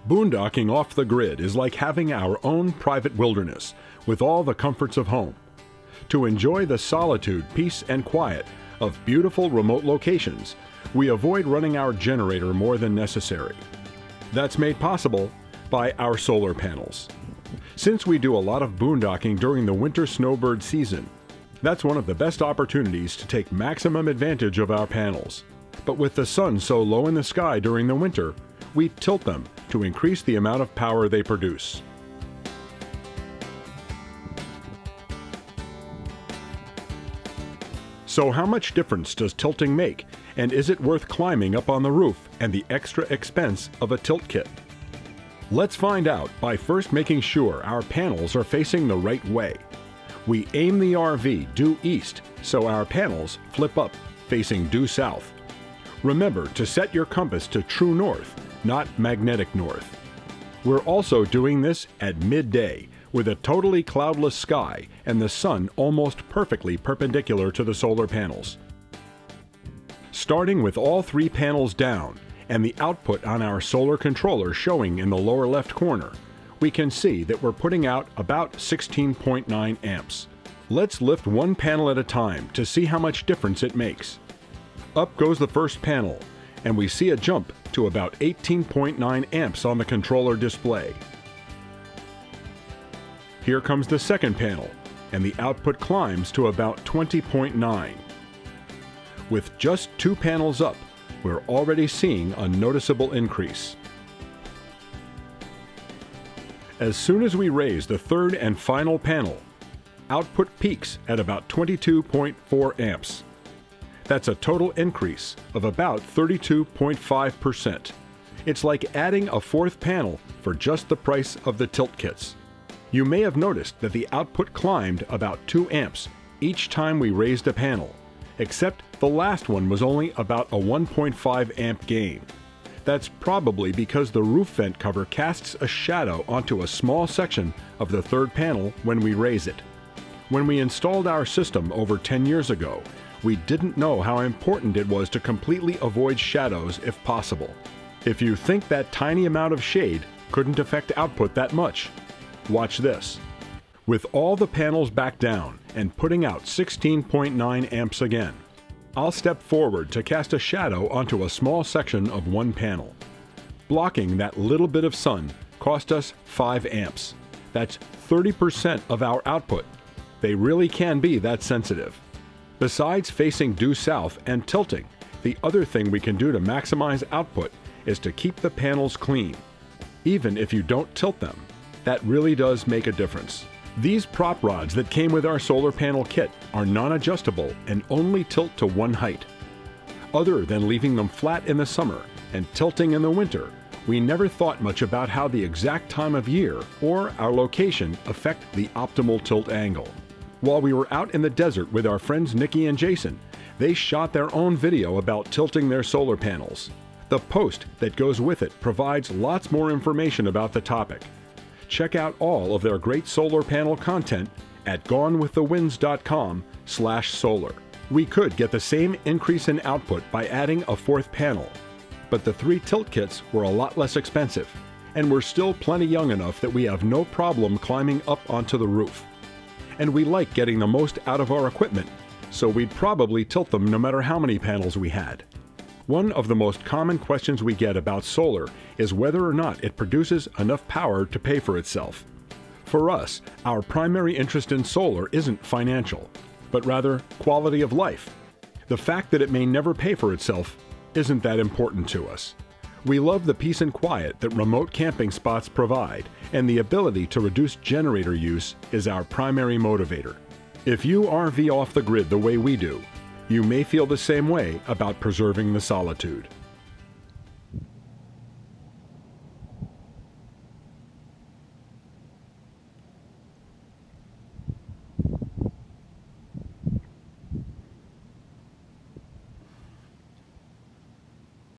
Boondocking off the grid is like having our own private wilderness with all the comforts of home. To enjoy the solitude, peace, and quiet of beautiful remote locations, we avoid running our generator more than necessary. That's made possible by our solar panels. Since we do a lot of boondocking during the winter snowbird season, that's one of the best opportunities to take maximum advantage of our panels. But with the sun so low in the sky during the winter, we tilt them to increase the amount of power they produce. So how much difference does tilting make, and is it worth climbing up on the roof and the extra expense of a tilt kit? Let's find out by first making sure our panels are facing the right way. We aim the RV due east, so our panels flip up, facing due south. Remember to set your compass to true north, not magnetic north. We're also doing this at midday, with a totally cloudless sky and the sun almost perfectly perpendicular to the solar panels. Starting with all three panels down and the output on our solar controller showing in the lower left corner, we can see that we're putting out about 16.9 amps. Let's lift one panel at a time to see how much difference it makes. Up goes the first panel, and we see a jump to about 18.9 amps on the controller display. Here comes the second panel, and the output climbs to about 20.9. With just two panels up, we're already seeing a noticeable increase. As soon as we raise the third and final panel, output peaks at about 22.4 amps. That's a total increase of about 32.5%. It's like adding a fourth panel for just the price of the tilt kits. You may have noticed that the output climbed about 2 amps each time we raised a panel, except the last one was only about a 1.5 amp gain. That's probably because the roof vent cover casts a shadow onto a small section of the third panel when we raise it. When we installed our system over 10 years ago, we didn't know how important it was to completely avoid shadows if possible. If you think that tiny amount of shade couldn't affect output that much, watch this. With all the panels back down and putting out 16.9 amps again, I'll step forward to cast a shadow onto a small section of one panel. Blocking that little bit of sun cost us 5 amps. That's 30% of our output. They really can be that sensitive. Besides facing due south and tilting, the other thing we can do to maximize output is to keep the panels clean. Even if you don't tilt them, that really does make a difference. These prop rods that came with our solar panel kit are non-adjustable and only tilt to one height. Other than leaving them flat in the summer and tilting in the winter, we never thought much about how the exact time of year or our location affect the optimal tilt angle. While we were out in the desert with our friends Nikki and Jason, they shot their own video about tilting their solar panels. The post that goes with it provides lots more information about the topic. Check out all of their great solar panel content at gonewiththewinds.com/solar. We could get the same increase in output by adding a fourth panel, but the 3 tilt kits were a lot less expensive, and we're still plenty young enough that we have no problem climbing up onto the roof. And we like getting the most out of our equipment, so we'd probably tilt them no matter how many panels we had. One of the most common questions we get about solar is whether or not it produces enough power to pay for itself. For us, our primary interest in solar isn't financial, but rather quality of life. The fact that it may never pay for itself isn't that important to us. We love the peace and quiet that remote camping spots provide, and the ability to reduce generator use is our primary motivator. If you RV off the grid the way we do, you may feel the same way about preserving the solitude.